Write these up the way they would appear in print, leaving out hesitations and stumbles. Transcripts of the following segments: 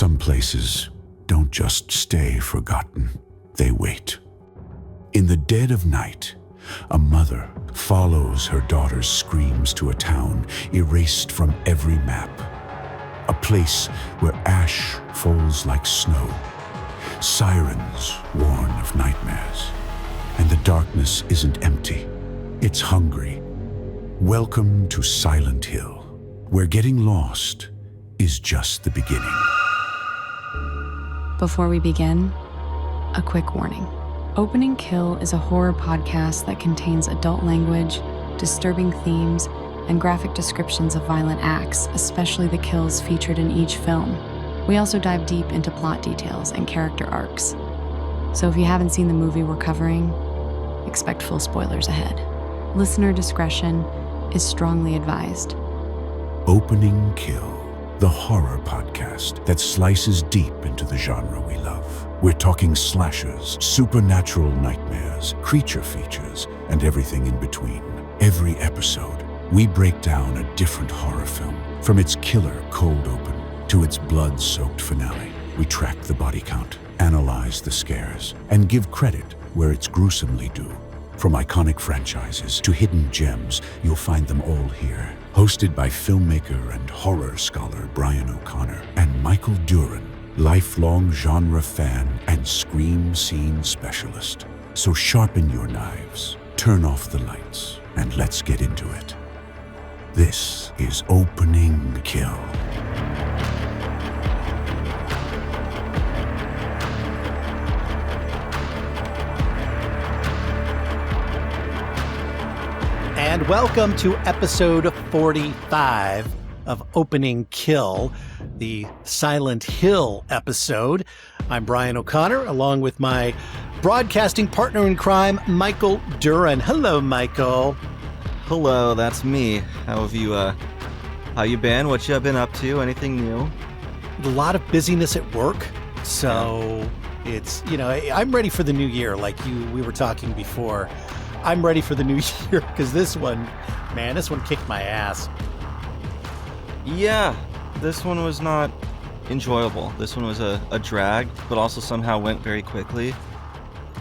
Some places don't just stay forgotten, they wait. In the dead of night, a mother follows her daughter's screams to a town erased from every map. A place where ash falls like snow, sirens warn of nightmares, and the darkness isn't empty, it's hungry. Welcome to Silent Hill, where getting lost is just the beginning. Before we begin, a quick warning. Opening Kill is a horror podcast that contains adult language, disturbing themes, and graphic descriptions of violent acts, especially the kills featured in each film. We also dive deep into plot details and character arcs. So if you haven't seen the movie we're covering, expect full spoilers ahead. Listener discretion is strongly advised. Opening Kill, the horror podcast that slices deep into the genre we love. We're talking slashers, supernatural nightmares, creature features, and everything in between. Every episode, we break down a different horror film. From its killer cold open to its blood-soaked finale, we track the body count, analyze the scares, and give credit where it's gruesomely due. From iconic franchises to hidden gems, you'll find them all here. Hosted by filmmaker and horror scholar Brian O'Connor and Michael Duran, lifelong genre fan and scream scene specialist. So sharpen your knives, turn off the lights, and let's get into it. This is Opening Kill. And welcome to episode 45 of Opening Kill, the Silent Hill episode. I'm Brian O'Connor, along with my broadcasting partner in crime, Michael Duran. Hello, Michael. Hello, that's me. How you been? What you been up to? Anything new? A lot of busyness at work, so it's, I'm ready for the new year, like we were talking before. I'm ready for the new year because this one kicked my ass. Yeah, this one was not enjoyable. This one was a drag, but also somehow went very quickly.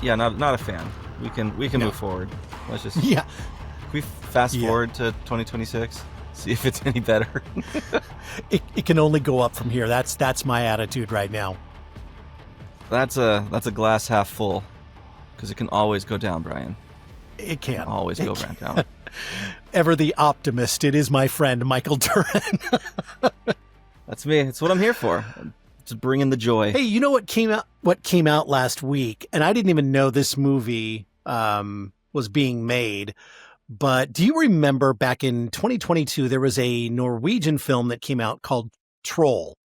Yeah, not a fan. We can move forward. Let's just Can we fast forward to 2026? See if it's any better. It can only go up from here. That's my attitude right now. That's a glass half full, because it can always go down, Brian. It can always go back down. Ever the optimist. It is my friend Michael Duran. That's me. It's what I'm here for. To bring in the joy. Hey, you know what came out last week, and I didn't even know this movie was being made. But do you remember back in 2022 there was a Norwegian film that came out called Troll?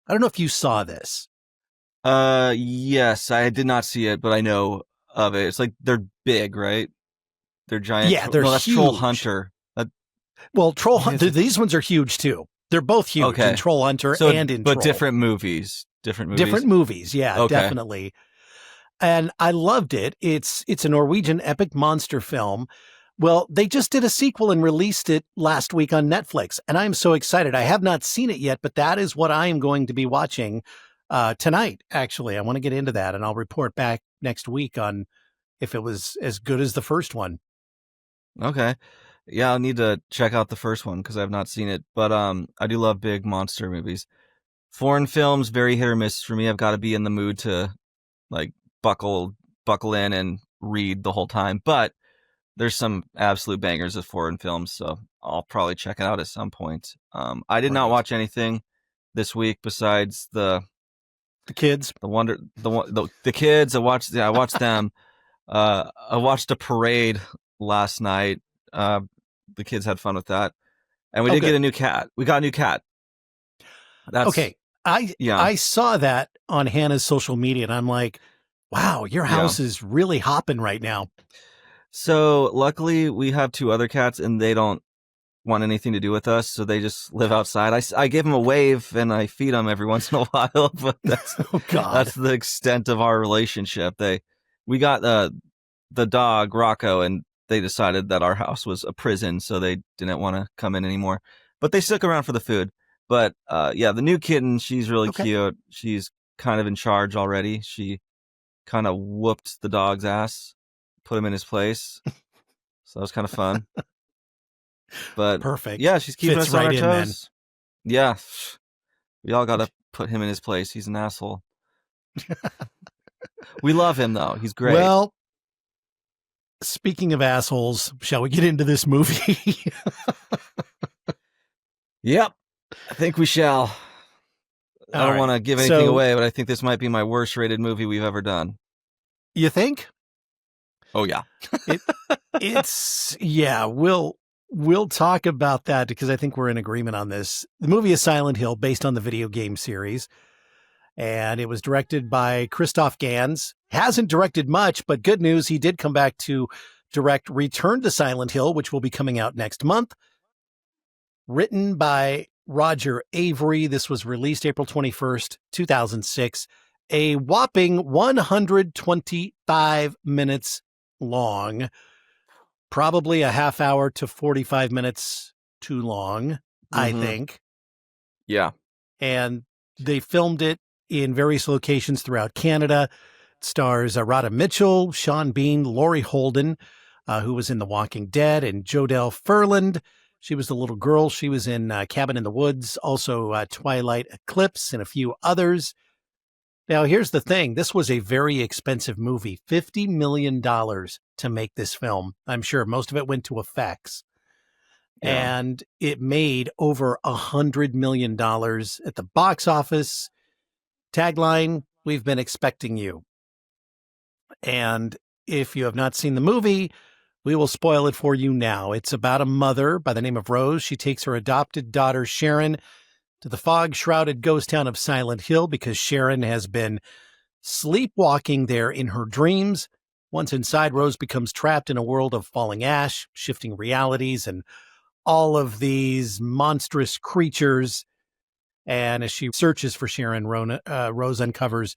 I don't know if you saw this. Yes, I did not see it, but I know of it. It's like they're big, right? They're giant. Yeah, they're that's huge. Troll Hunter. Troll Hunter. These ones are huge too. They're both huge. Okay. In Troll Hunter and in but Troll. different movies. Different movies. Yeah, okay. Definitely. And I loved it. It's a Norwegian epic monster film. Well, they just did a sequel and released it last week on Netflix, and I'm so excited. I have not seen it yet, but that is what I am going to be watching tonight. Actually, I want to get into that, and I'll report back next week on if it was as good as the first one. Okay. Yeah, I'll need to check out the first one because I've not seen it. But I do love big monster movies. Foreign films, very hit or miss for me. I've got to be in the mood to like buckle in and read the whole time. But there's some absolute bangers of foreign films, so I'll probably check it out at some point. I did not watch anything this week besides the kids. The kids. I watched them. I watched a parade last night. The kids had fun with that, and we did get a new cat. We got a new cat. That's okay. I saw that on Hannah's social media, and I'm like, wow, your house is really hopping right now. So luckily, we have two other cats, and they don't want anything to do with us, so they just live outside. I give them a wave, and I feed them every once in a while, but that's that's the extent of our relationship. We got the dog Rocco, and they decided that our house was a prison, so they didn't want to come in anymore. But they stuck around for the food. But yeah, the new kitten, she's really Okay. cute. She's kind of in charge already. She kind of whooped the dog's ass, put him in his place. So that was kind of fun. But Perfect. yeah, she's keeping Fits us on right our in then. toes. Yeah, we all got to put him in his place. He's an asshole. We love him though. He's great. Well, speaking of assholes, shall we get into this movie? Yep, I think we shall. I don't want to give anything away, but I think this might be my worst rated movie we've ever done. You think? Oh yeah. It's yeah, we'll talk about that because I think we're in agreement on this. The movie is Silent Hill, based on the video game series, and it was directed by Christoph Gans. Hasn't directed much, but good news, he did come back to direct Return to Silent Hill, which will be coming out next month. Written by Roger Avery. This was released April 21st, 2006. A whopping 125 minutes long. Probably a half hour to 45 minutes too long, I think. Yeah. And they filmed it in various locations throughout Canada. It stars Radha Mitchell, Sean Bean, Laurie Holden, who was in The Walking Dead, and Jodelle Ferland. She was the little girl. She was in Cabin in the Woods, also Twilight Eclipse, and a few others. Now, here's the thing. This was a very expensive movie, $50 million to make this film. I'm sure most of it went to effects. Yeah. And it made over $100 million at the box office. Tagline, we've been expecting you. And if you have not seen the movie, we will spoil it for you now. It's about a mother by the name of Rose. She takes her adopted daughter, Sharon, to the fog-shrouded ghost town of Silent Hill because Sharon has been sleepwalking there in her dreams. Once inside, Rose becomes trapped in a world of falling ash, shifting realities, and all of these monstrous creatures. And as she searches for Sharon, Rose uncovers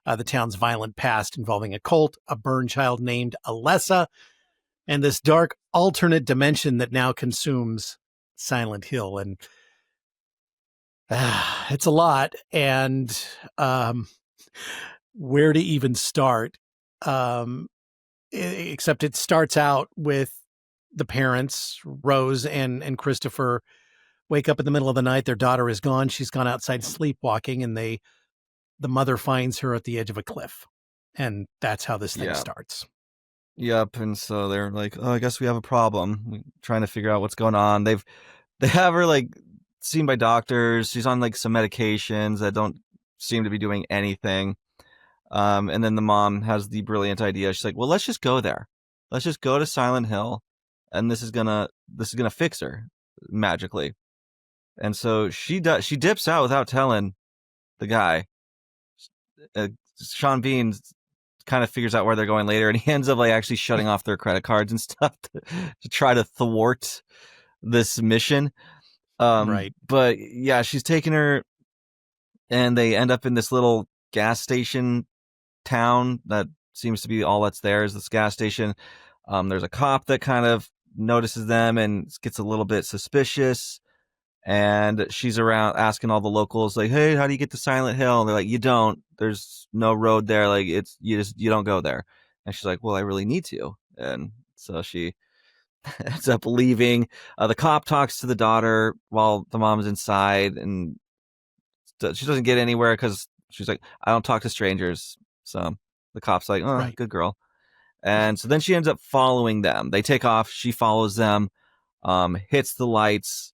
the town's violent past involving a cult, a burn child named Alessa, and this dark alternate dimension that now consumes Silent Hill. And it's a lot. And where to even start? Except it starts out with the parents, Rose and Christopher, wake up in the middle of the night. Their daughter is gone. She's gone outside sleepwalking, and the mother finds her at the edge of a cliff. And that's how this thing starts. Yep. And so they're like, oh, I guess we have a problem. We're trying to figure out what's going on. They have her like seen by doctors. She's on like some medications that don't seem to be doing anything. And then the mom has the brilliant idea. She's like, well, let's just go there. Let's just go to Silent Hill, and this is gonna fix her magically. And so she dips out without telling the guy. Sean Bean kind of figures out where they're going later, and he ends up like actually shutting off their credit cards and stuff to try to thwart this mission. Right. But yeah, she's taking her, and they end up in this little gas station town that seems to be all that's there is this gas station. There's a cop that kind of notices them and gets a little bit suspicious, and she's around asking all the locals like, hey, how do you get to Silent Hill? And they're like, you don't, there's no road there, like it's you don't go there. And she's like, well, I really need to. And so she ends up leaving. The cop talks to the daughter while the mom's inside, and she doesn't get anywhere because she's like, I don't talk to strangers. So the cop's like, oh, right. Good girl. And so then she ends up following them. They take off. She follows them, hits the lights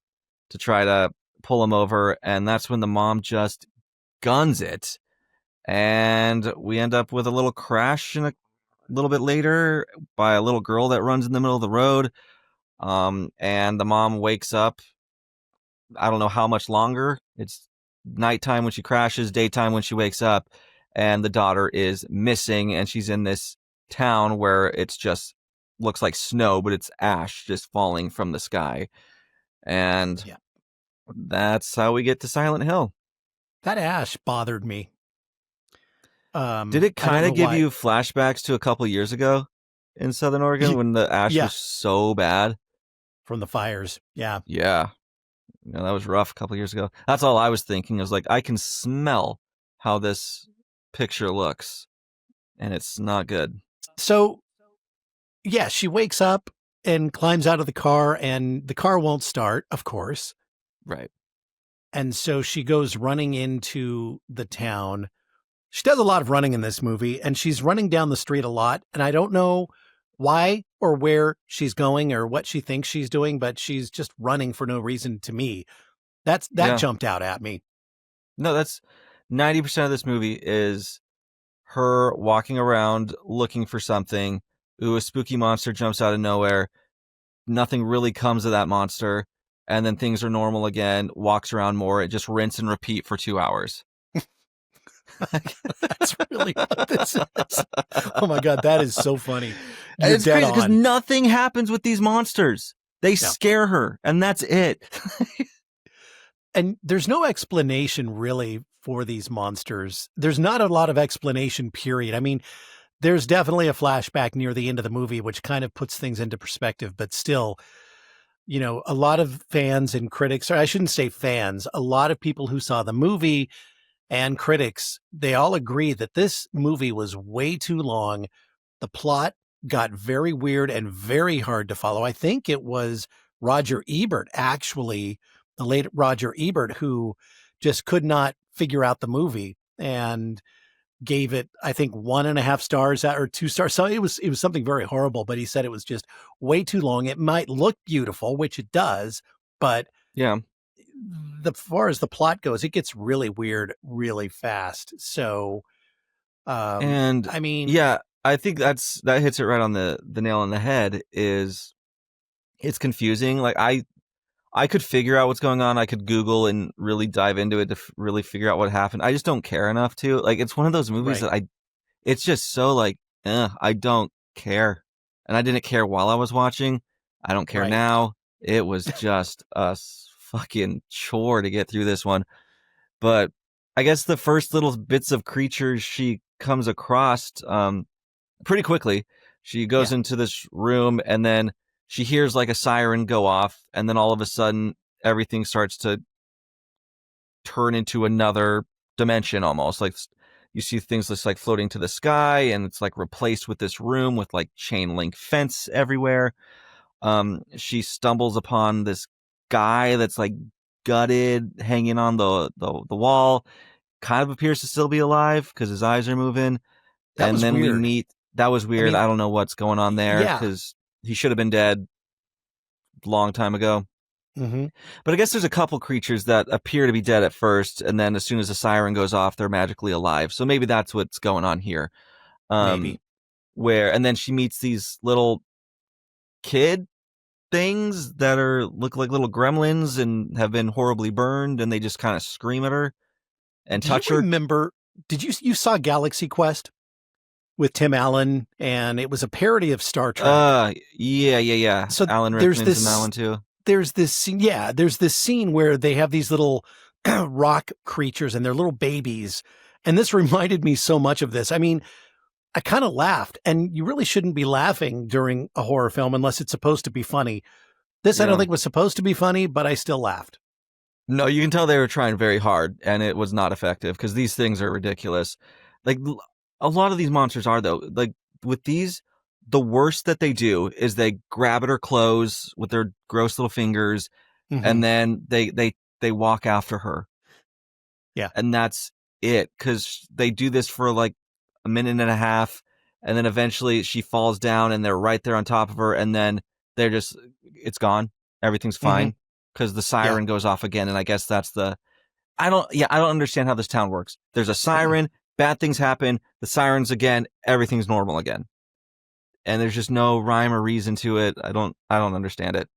to try to pull them over. And that's when the mom just guns it. And we end up with a little crash a little bit later by a little girl that runs in the middle of the road. And the mom wakes up. I don't know how much longer. It's nighttime when she crashes, daytime when she wakes up. And the daughter is missing, and she's in this town where it's just looks like snow, but it's ash just falling from the sky. And that's how we get to Silent Hill. That ash bothered me. Did it kind of give you flashbacks to a couple years ago in Southern Oregon when the ash was so bad? From the fires. Yeah. Yeah. That was rough a couple years ago. That's all I was thinking. I was like, I can smell how this picture looks, and it's not good. So, yeah, she wakes up and climbs out of the car, and the car won't start, of course. Right. And so she goes running into the town. She does a lot of running in this movie, and she's running down the street a lot. And I don't know why or where she's going or what she thinks she's doing, but she's just running for no reason to me. That Yeah. jumped out at me. No, that's 90% of this movie is her walking around looking for something. Ooh, a spooky monster jumps out of nowhere. Nothing really comes of that monster. And then things are normal again, walks around more. It just rinse and repeat for 2 hours. That's really what this is. Oh my God, that is so funny. And it's crazy because on. nothing happens with these monsters. They scare her, and that's it. And there's no explanation really for these monsters. There's not a lot of explanation, period. I mean, there's definitely a flashback near the end of the movie, which kind of puts things into perspective, but still, a lot of fans and critics, or I shouldn't say fans, a lot of people who saw the movie and critics, they all agree that this movie was way too long. The plot got very weird and very hard to follow. I think it was Roger Ebert, actually, the late Roger Ebert, who just could not figure out the movie and gave it, I think, 1.5 stars or 2 stars. So it was something very horrible, but he said it was just way too long. It might look beautiful, which it does, but yeah, as far as the plot goes, it gets really weird really fast. So, and I mean, yeah, I think that hits it right on the nail on the head. Is it's confusing. Like I could figure out what's going on. I could Google and really dive into it to really figure out what happened. I just don't care enough to. Like, it's one of those movies that it's just so like, I don't care. And I didn't care while I was watching. I don't care now. It was just a fucking chore to get through this one. But I guess the first little bits of creatures she comes across pretty quickly. She goes into this room, and then she hears like a siren go off, and then all of a sudden everything starts to turn into another dimension almost. Like you see things just like floating to the sky, and it's like replaced with this room with like chain link fence everywhere. She stumbles upon this guy that's like gutted, hanging on the wall, kind of appears to still be alive because his eyes are moving. That was weird. We meet. That was weird. I don't know what's going on there because he should have been dead a long time ago. Mm-hmm. But I guess there's a couple creatures that appear to be dead at first, and then as soon as the siren goes off, they're magically alive. So maybe that's what's going on here. Maybe. And then she meets these little kid things that look like little gremlins and have been horribly burned, and they just kind of scream at her and touch her. Remember? Did you saw Galaxy Quest with Tim Allen, and it was a parody of Star Trek? Yeah. So Alan Rickman's in that one too. There's this scene where they have these little rock creatures and they're little babies, and this reminded me so much of this. I mean, I kind of laughed, and you really shouldn't be laughing during a horror film unless it's supposed to be funny. I don't think was supposed to be funny, but I still laughed. No, you can tell they were trying very hard, and it was not effective because these things are ridiculous. Like, a lot of these monsters are, though. Like, with these, the worst that they do is they grab at her clothes with their gross little fingers, and then they walk after her. Yeah. And that's it, because they do this for like a minute and a half, and then eventually she falls down, and they're right there on top of her, and then it's gone. Everything's fine. Because the siren goes off again, and I guess that's I don't understand how this town works. There's a siren, bad things happen, the sirens again, everything's normal again. And there's just no rhyme or reason to it. I don't understand it.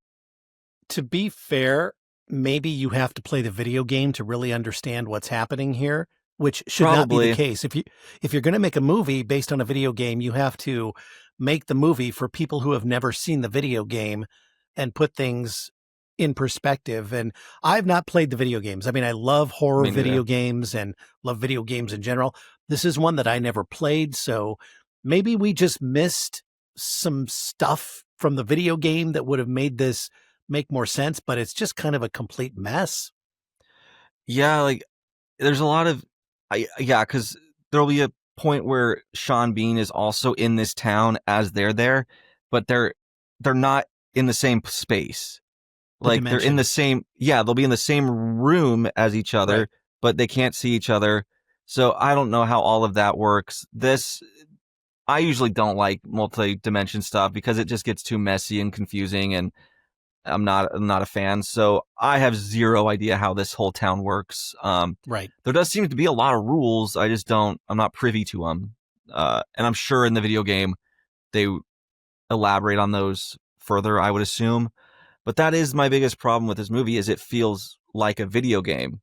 To be fair, maybe you have to play the video game to really understand what's happening here, which should not be the case. If you're going to make a movie based on a video game, you have to make the movie for people who have never seen the video game and put things in perspective. And I've not played the video games. I mean, I love horror video games and love video games in general. This is one that I never played. So maybe we just missed some stuff from the video game that would have made this make more sense, but it's just kind of a complete mess. Yeah, like there's a lot of because there'll be a point where Sean Bean is also in this town as they're there, but they're not in the same space. The Like they're in dimension. the same they'll be in the same room as each other, Right. but they can't see each other. So I don't know how all of that works. I usually don't like multi-dimension stuff because it just gets too messy and confusing, and I'm not a fan. So I have zero idea how this whole town works. Right. There does seem to be a lot of rules. I'm not privy to them. And I'm sure in the video game they elaborate on those further, I would assume. But that is my biggest problem with this movie, is it feels like a video game.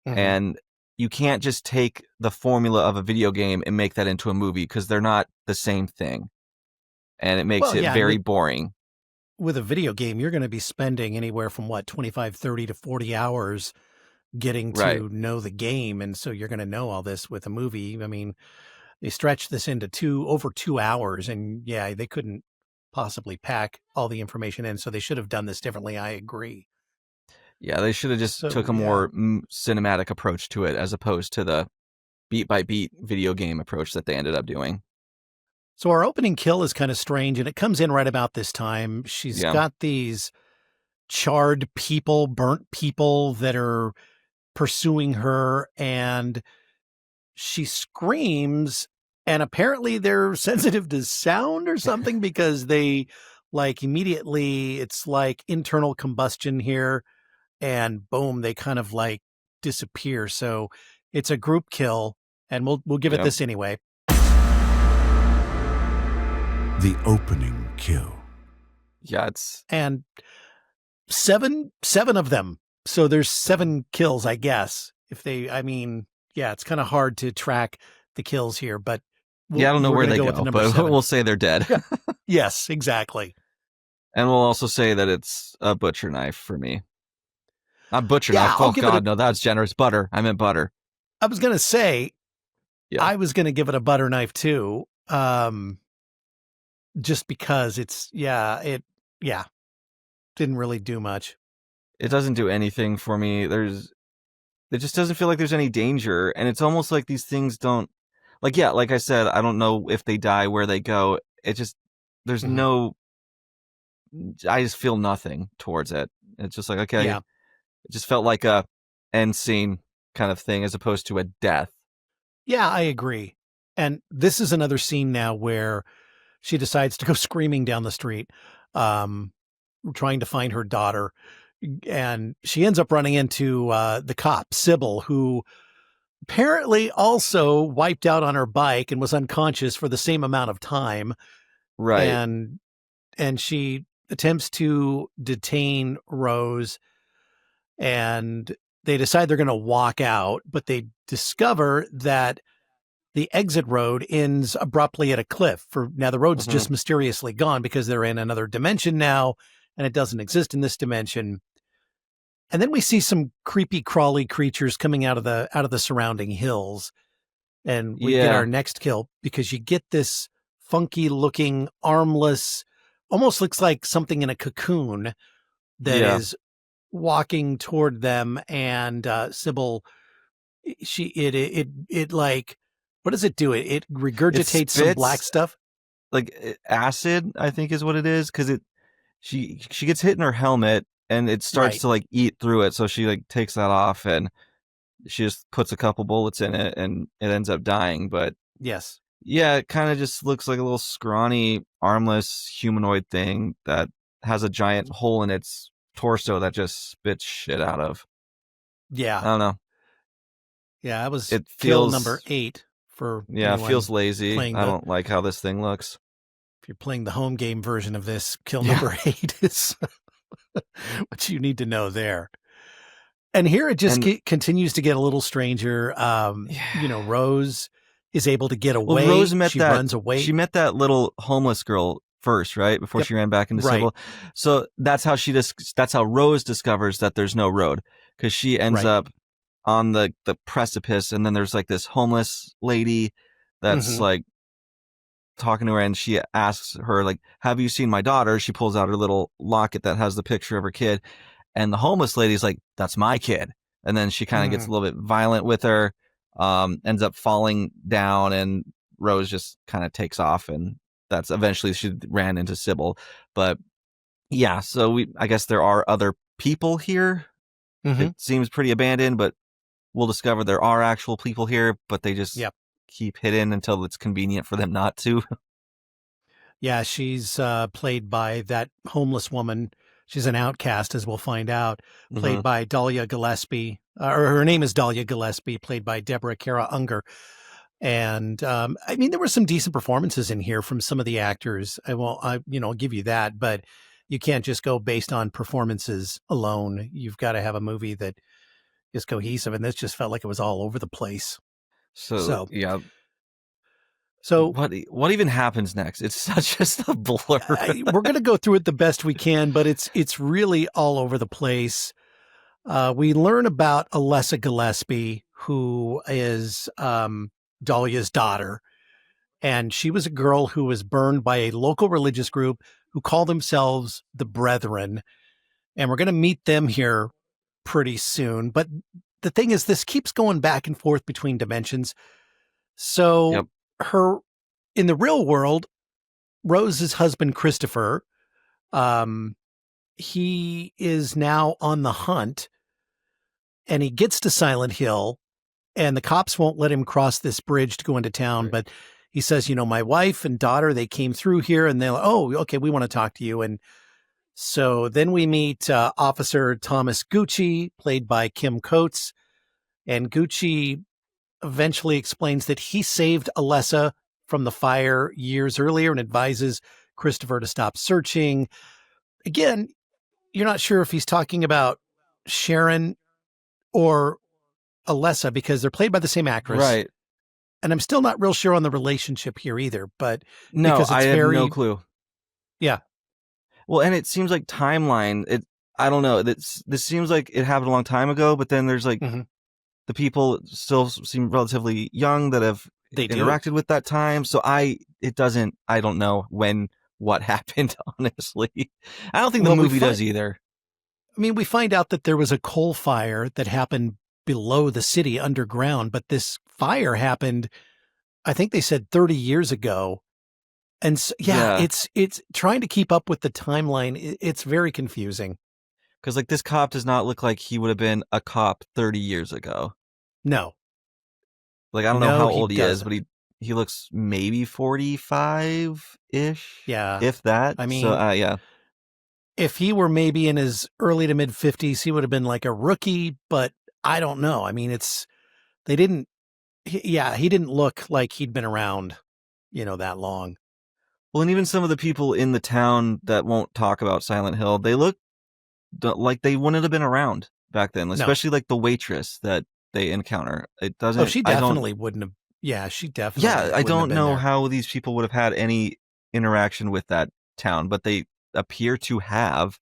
Mhm. And you can't just take the formula of a video game and make that into a movie, because they're not the same thing. And it makes Well, it yeah, very boring. with a video game, you're going to be spending anywhere from 25, 30 to 40 hours getting Right. to know the game. And so you're going to know all this. With a movie, I mean, they stretched this into over 2 hours, and yeah, they couldn't possibly pack all the information in. So they should have done this differently. I agree. Yeah, they should have just So, took a yeah. more cinematic approach to it, as opposed to the beat by beat video game approach that they ended up doing. So our opening kill is kind of strange, and it comes in right about this time. She's Yeah. got these charred people, burnt people that are pursuing her, and she screams, and apparently they're sensitive to sound or something, because they like immediately, it's like internal combustion here, and boom, they kind of like disappear. So it's a group kill, and we'll give it Yep. this anyway. The opening kill. Yeah, it's And seven of them. So there's 7 kills, I guess. Yeah, it's kind of hard to track the kills here, but I don't know we're where gonna they with the go, number but 7. we'll say they're dead. Yes, exactly. And we'll also say that it's a butcher knife for me. Not butcher Yeah, knife. I'll Oh give it God, no, that's generous. Butter. I meant butter. I was gonna say, Yeah. I was gonna give it a butter knife too. Just because it didn't really do much. It doesn't do anything for me. It just doesn't feel like there's any danger, and it's almost like these things don't, like I said, I don't know if they die, where they go. It just there's Mhm. no. I just feel nothing towards it. It's just like, okay, Yeah. it just felt like a end scene kind of thing, as opposed to a death. Yeah, I agree. And this is another scene now where she decides to go screaming down the street, trying to find her daughter. And she ends up running into the cop, Sybil, who apparently also wiped out on her bike and was unconscious for the same amount of time. Right. And she attempts to detain Rose, and they decide they're going to walk out, but they discover that the exit road ends abruptly at a cliff. Now the road's Mhm. just mysteriously gone because they're in another dimension now, and it doesn't exist in this dimension. And then we see some creepy crawly creatures coming out of the surrounding hills, and we get Yeah. our next kill, because you get this funky looking armless, almost looks like something in a cocoon that Yeah. is walking toward them. And Sybil, it like, what does it do? It regurgitates some black spits- stuff. Like acid, I think is what it is, because she gets hit in her helmet, and it starts Right. to like eat through it. So she like takes that off, and she just puts a couple bullets in it, and it ends up dying. But Yes. yeah, it kind of just looks like a little scrawny, armless humanoid thing that has a giant hole in its torso that just spits shit out of. I Yeah. don't know. Yeah. That was It kill feels number 8 for Yeah, it anyone feels lazy. playing I don't like how this thing looks. If you're playing the home game version of this, kill Yeah. number 8 is what you need to know there. And here it just continues to get a little stranger. Rose is able to get away. Well, Rose met she that. runs away. She met that little homeless girl first, right? Before Yep. she ran back into Right. Sybil. So that's how that's how Rose discovers that there's no road, because she ends Right. up on the precipice, and then there's like this homeless lady that's Mhm. like talking to her, and she asks her, like, have you seen my daughter? She pulls out her little locket that has the picture of her kid. And the homeless lady's like, that's my kid. And then she kind of gets a little bit violent with her, ends up falling down, and Rose just kind of takes off. And that's eventually she ran into Sybil. But yeah, so I guess there are other people here. It seems pretty abandoned, but we'll discover there are actual people here, but they just keep hidden until it's convenient for them not to. Yeah, she's played by that homeless woman. She's an outcast, as we'll find out, played by Dahlia Gillespie. Or her name is Dahlia Gillespie, played by Deborah Kara Unger. And I mean, there were some decent performances in here from some of the actors. I'll give you that, but you can't just go based on performances alone. You've got to have a movie that is cohesive, and this just felt like it was all over the place. So yeah. So what even happens next? It's such just a blur. We're going to go through it the best we can, but it's really all over the place. We learn about Alessa Gillespie, who is Dahlia's daughter, and she was a girl who was burned by a local religious group who call themselves the Brethren, and we're going to meet them here pretty soon. But the thing is, this keeps going back and forth between dimensions. So her, in the real world, Rose's husband, Christopher, he is now on the hunt, and he gets to Silent Hill, and the cops won't let him cross this bridge to go into town. Right. But he says, my wife and daughter, they came through here, and they're like, oh, okay, we want to talk to you. And so then we meet Officer Thomas Gucci, played by Kim Coates, and Gucci eventually explains that he saved Alessa from the fire years earlier and advises Christopher to stop searching. Again, you're not sure if he's talking about Sharon or Alessa because they're played by the same actress. Right. And I'm still not real sure on the relationship here either, but no, because it's I have no clue. Yeah. Well, and it seems like timeline, I don't know. This seems like it happened a long time ago, but then there's like the people still seem relatively young that have interacted with that time. So I don't know what happened, honestly. I don't think the movie does either. I mean, we find out that there was a coal fire that happened below the city underground, but this fire happened, I think they said 30 years ago. And so, it's trying to keep up with the timeline. It's very confusing. Because like this cop does not look like he would have been a cop 30 years ago. No. Like, I don't know how old he is, but he looks maybe 45-ish. Yeah. If that. I mean, so, if he were maybe in his early to mid 50s, he would have been like a rookie, but I don't know. I mean, he didn't look like he'd been around, that long. Well, and even some of the people in the town that won't talk about Silent Hill, they look like they wouldn't have been around back then, especially like the waitress that they encounter. It doesn't. Oh, she definitely wouldn't have. Yeah, she definitely. Yeah, I don't know how these people would have had any interaction with that town, but they appear to have.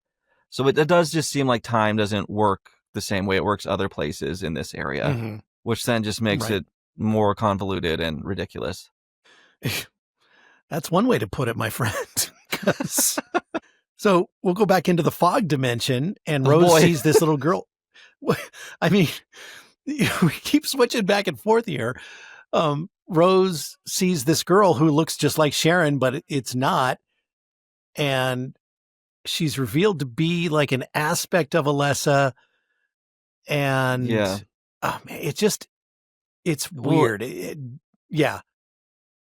So it does just seem like time doesn't work the same way it works other places in this area, which then just makes it more convoluted and ridiculous. That's one way to put it, my friend. So we'll go back into the fog dimension, and Rose sees this little girl. I mean, we keep switching back and forth here. Rose sees this girl who looks just like Sharon, but it's not. And she's revealed to be like an aspect of Alessa. And oh man, it's weird. Yeah.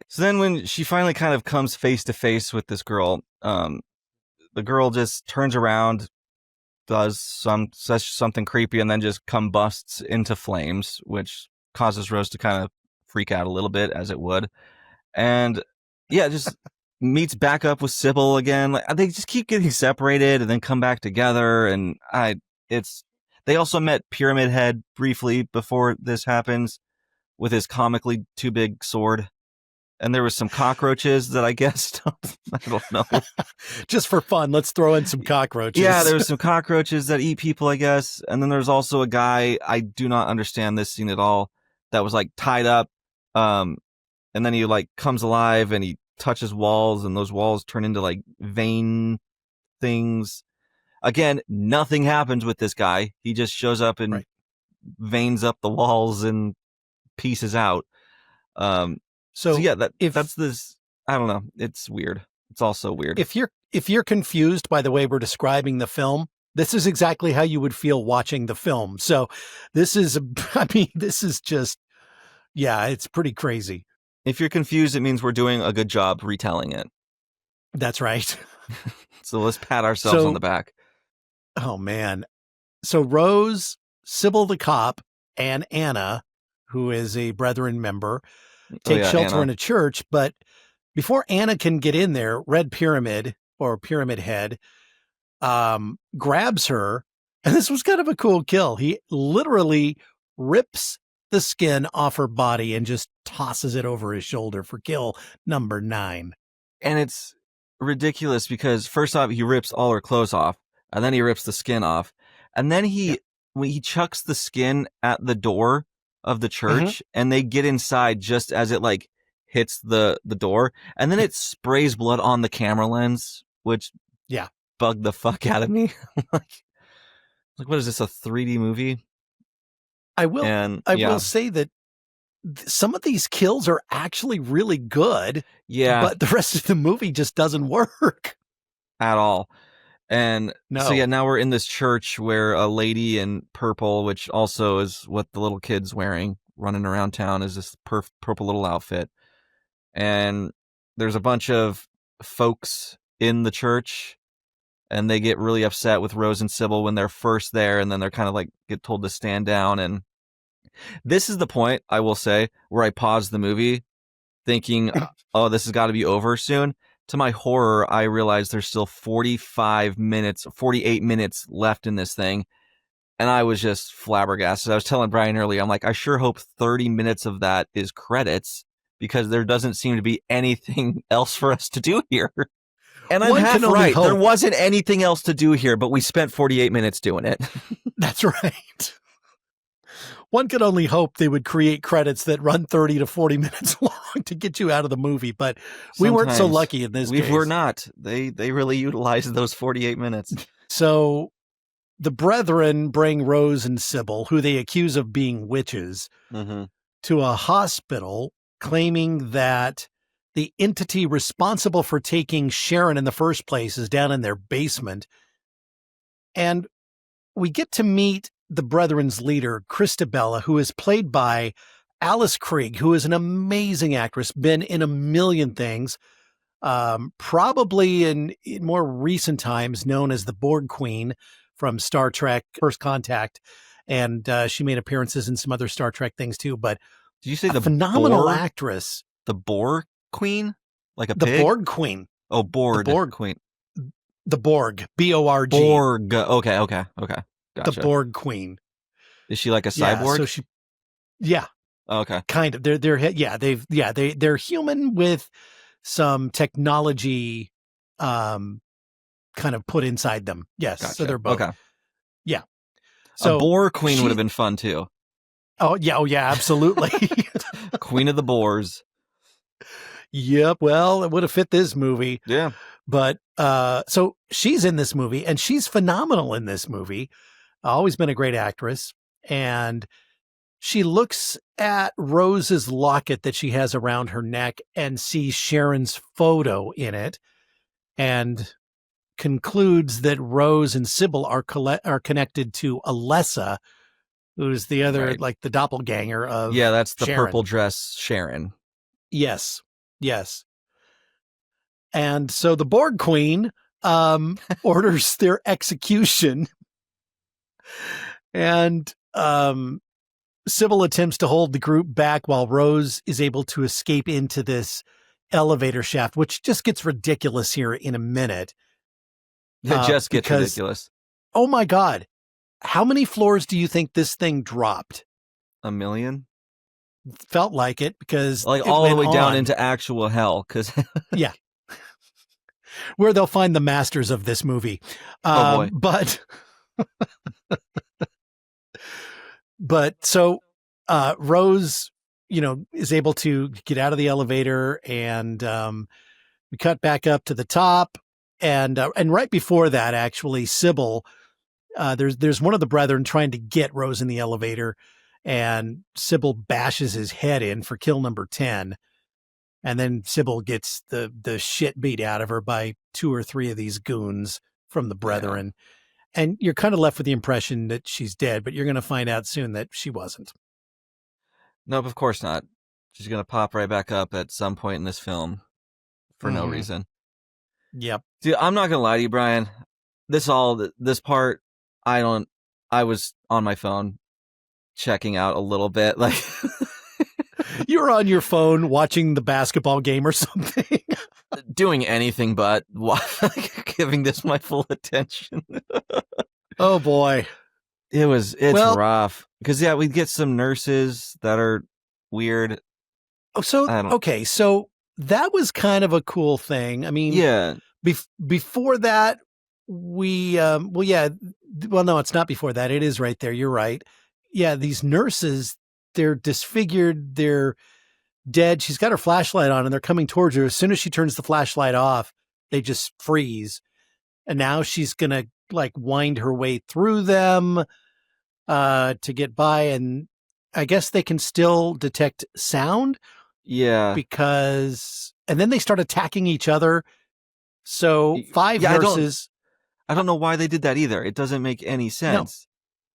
So then when she finally kind of comes face to face with this girl, the girl just turns around, says something creepy, and then just combusts into flames, which causes Rose to kind of freak out a little bit, as it would. And just meets back up with Sybil again. Like, they just keep getting separated and then come back together. And they also met Pyramid Head briefly before this happens with his comically too big sword. And there was some cockroaches that I guess, I don't know. Just for fun, let's throw in some cockroaches. Yeah, there was some cockroaches that eat people, I guess. And then there's also a guy, I do not understand this scene at all, that was like tied up. And then he like comes alive and he touches walls, and those walls turn into like vein things. Again, nothing happens with this guy. He just shows up and veins up the walls and pieces out. So yeah, that's this. I don't know. It's weird. It's also weird. If you're confused by the way we're describing the film, this is exactly how you would feel watching the film. So this is just, yeah, it's pretty crazy. If you're confused, it means we're doing a good job retelling it. That's right. So let's pat ourselves on the back. Oh man. So Rose, Sybil the cop, and Anna, who is a Brethren member, take shelter in a church. But before Anna can get in there, Red Pyramid or Pyramid Head grabs her. And this was kind of a cool kill. He literally rips the skin off her body and just tosses it over his shoulder for kill number 9. And it's ridiculous because first off, he rips all her clothes off, and then he rips the skin off. And then when he chucks the skin at the door of the church, and they get inside just as it like hits the door, and then it sprays blood on the camera lens, which bugged the fuck out of me. like what is this, a 3D movie? I will say that some of these kills are actually really good. Yeah. But the rest of the movie just doesn't work at all. And so now we're in this church where a lady in purple, which also is what the little kid's wearing, running around town, is this purple little outfit. And there's a bunch of folks in the church, and they get really upset with Rose and Sybil when they're first there, and then they're kind of like get told to stand down. And this is the point, I will say, where I paused the movie thinking, oh, this has got to be over soon. To my horror, I realized there's still 48 minutes left in this thing. And I was just flabbergasted. I was telling Brian earlier, I'm like, I sure hope 30 minutes of that is credits, because there doesn't seem to be anything else for us to do here. And I'm half right. There wasn't anything else to do here, but we spent 48 minutes doing it. That's right. One could only hope they would create credits that run 30 to 40 minutes long to get you out of the movie, but we weren't so lucky in this case. We were not. They really utilized those 48 minutes. So the Brethren bring Rose and Sybil, who they accuse of being witches, to a hospital, claiming that the entity responsible for taking Sharon in the first place is down in their basement. And we get to meet the Brethren's leader, Christabella, who is played by Alice Krige, who is an amazing actress, been in a million things, probably in more recent times known as the Borg Queen from Star Trek First Contact. And she made appearances in some other Star Trek things too. But did you say the phenomenal actress? The Borg Queen? Like a the pig? Borg Queen. Oh, Borg. The Borg Queen. The Borg. B-O-R-G. Borg. Okay. Gotcha. The Borg Queen. Is she like a cyborg? So she, yeah. Oh, okay. Kind of. They're human with some technology, kind of put inside them. Yes. Gotcha. So they're both. Okay. Yeah. So a Boar Queen would have been fun too. Oh yeah, absolutely. Queen of the Boars. Yep. Well, it would have fit this movie. Yeah. But so she's in this movie, and she's phenomenal in this movie. Always been a great actress. And she looks at Rose's locket that she has around her neck and sees Sharon's photo in it, and concludes that Rose and Sybil are connected to Alessa, who's the other, like the doppelganger of Sharon. That's the Sharon. Purple dress Sharon. Yes. And so the Borg Queen orders their execution, and Sybil attempts to hold the group back while Rose is able to escape into this elevator shaft, which just gets ridiculous here in a minute. It just gets ridiculous. Oh my God. How many floors do you think this thing dropped? 1 million? Felt like it, because like all the way down into actual hell. Yeah. Where they'll find the masters of this movie. Oh boy. But so Rose, is able to get out of the elevator, and We cut back up to the top, and right before that, actually, Sybil, there's one of the brethren trying to get Rose in the elevator, and Sybil bashes his head in for kill number 10. And then Sybil gets the shit beat out of her by 2 or 3 of these goons from the brethren. Yeah. And you're kind of left with the impression that she's dead, but you're going to find out soon that she wasn't. Nope, of course not. She's going to pop right back up at some point in this film for no reason. Yep. Dude, I'm not going to lie to you, Brian. This part, I was on my phone checking out a little bit. Like, you were on your phone watching the basketball game or something. Doing anything but giving this my full attention. Oh boy. It's rough. Because we get some nurses that are weird. Oh, so okay, so that was kind of a cool thing. I mean, yeah. Before that, no, it's not before that. It is right there. You're right. Yeah, these nurses, they're disfigured. They're dead. She's got her flashlight on and they're coming towards her. As soon as she turns the flashlight off, they just freeze. And now she's going to wind her way through them to get by. And I guess they can still detect sound. Yeah. And then they start attacking each other. So 5 nurses. I don't know why they did that either. It doesn't make any sense.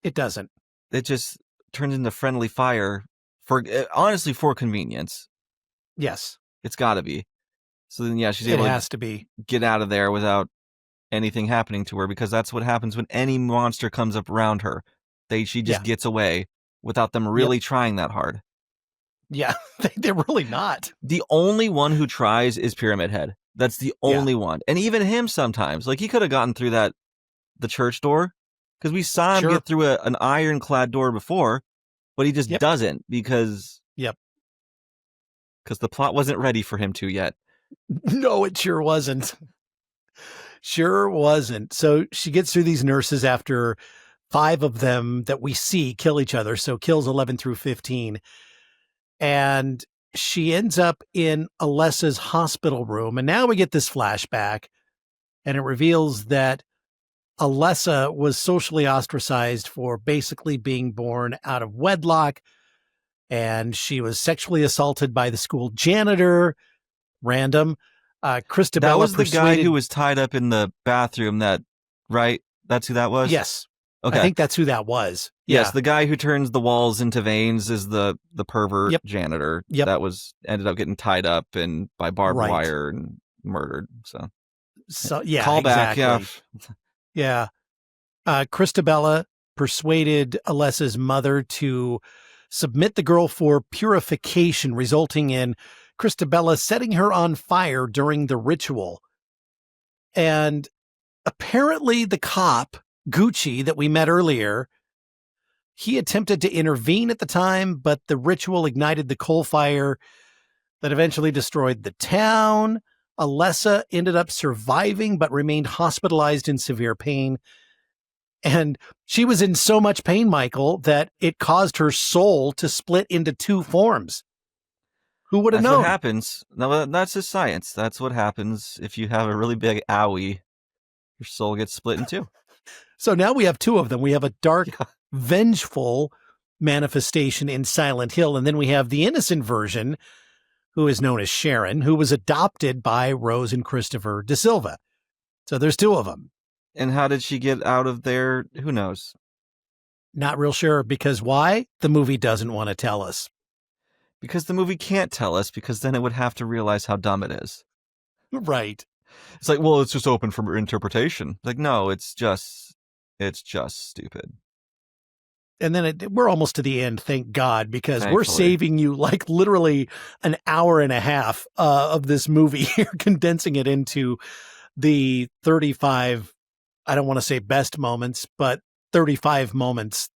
No, it doesn't. It just turns into friendly fire for convenience. Yes. It's got to be. So then, she's able to get out of there without anything happening to her, because that's what happens when any monster comes up around her. She just gets away without them really trying that hard. Yeah, they're really not. The only one who tries is Pyramid Head. That's the only one. And even him sometimes. He could have gotten through the church door, because we saw him get through an ironclad door before, but he just doesn't because the plot wasn't ready for him to yet. No, it sure wasn't. Sure wasn't. So she gets through these nurses after 5 of them that we see kill each other. So kills 11 through 15. And she ends up in Alessa's hospital room. And now we get this flashback, and it reveals that Alessa was socially ostracized for basically being born out of wedlock. And she was sexually assaulted by the school janitor. Random. Christabella. That was the guy who was tied up in the bathroom, right? That's who that was? Yes. Okay. I think that's who that was. Yes, the guy who turns the walls into veins is the pervert janitor that ended up getting tied up by barbed wire and murdered. So yeah, call exactly. back, yeah. Christabella persuaded Alessa's mother to submit the girl for purification, resulting in Christabella setting her on fire during the ritual. And apparently the cop, Gucci, that we met earlier, he attempted to intervene at the time, but the ritual ignited the coal fire that eventually destroyed the town. Alessa ended up surviving, but remained hospitalized in severe pain. And she was in so much pain, Michael, that it caused her soul to split into 2 forms. Who would have known? That's what happens. No, that's just science. That's what happens if you have a really big owie. Your soul gets split in 2. So now we have 2 of them. We have a dark, vengeful manifestation in Silent Hill, and then we have the innocent version, who is known as Sharon, who was adopted by Rose and Christopher De Silva. So there's 2 of them. And how did she get out of there? Who knows? Not real sure, because why? The movie doesn't want to tell us. Because the movie can't tell us, because then it would have to realize how dumb it is. Right. It's like, well, it's just open for interpretation. Like, no, it's just stupid. And then we're almost to the end, thank God, because Thankfully. We're saving you literally an hour and a half of this movie here, condensing it into the 35, I don't want to say best moments, but 35 minutes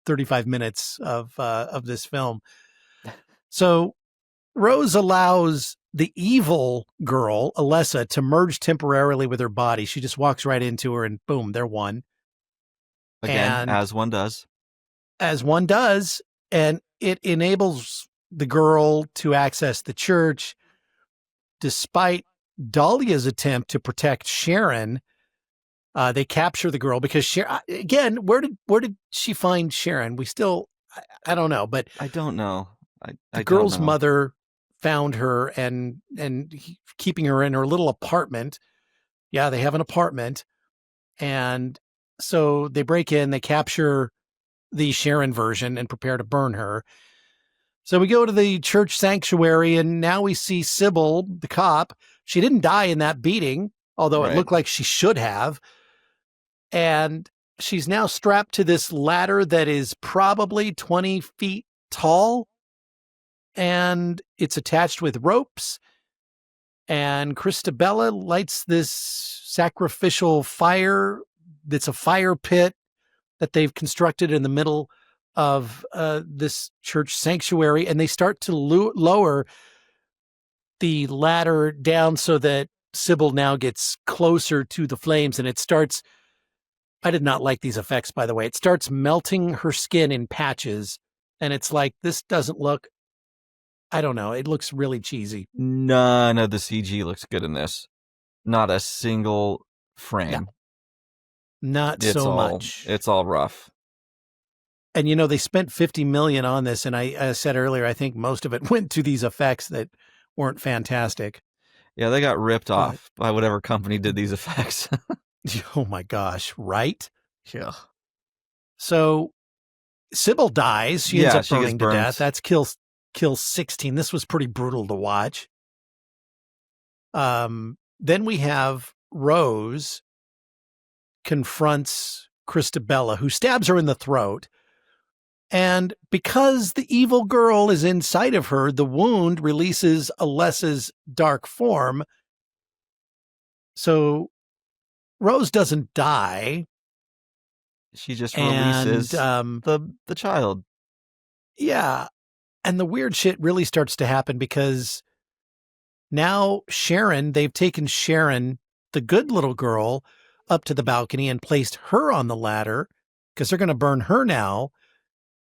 of this film. So Rose allows the evil girl, Alessa, to merge temporarily with her body. She just walks right into her and boom, they're one. Again, as one does. As one does. And it enables the girl to access the church despite Dahlia's attempt to protect Sharon, they capture the girl because again, where did she find Sharon? We still, I don't know, but I don't know. the girl's mother found her and keeping her in her little apartment. Yeah, they have an apartment. And so they break in, they capture the Sharon version and prepare to burn her. So we go to the church sanctuary, and now we see Sybil, the cop. She didn't die in that beating, although it looked like she should have. And she's now strapped to this ladder that is probably 20 feet tall, and it's attached with ropes. And Christabella lights this sacrificial fire. It's a fire pit that they've constructed in the middle of this church sanctuary, and they start to lower the ladder down so that Sybil now gets closer to the flames, and it starts. I did not like these effects, by the way. It starts melting her skin in patches, and it's like, this doesn't look. I don't know. It looks really cheesy. None of the CG looks good in this. Not a single frame. No. Not so much. It's all rough. And, they spent $50 million on this. And I said earlier, I think most of it went to these effects that weren't fantastic. Yeah, they got ripped off by whatever company did these effects. Oh, my gosh. Right? Yeah. So Sybil dies. She ends up burning to death. That's kill 16. This was pretty brutal to watch. Then we have Rose confronts Christabella, who stabs her in the throat. And because the evil girl is inside of her, the wound releases Alessa's dark form. So Rose doesn't die. She just releases the child. Yeah. And the weird shit really starts to happen because now they've taken Sharon, the good little girl, up to the balcony and placed her on the ladder because they're going to burn her now.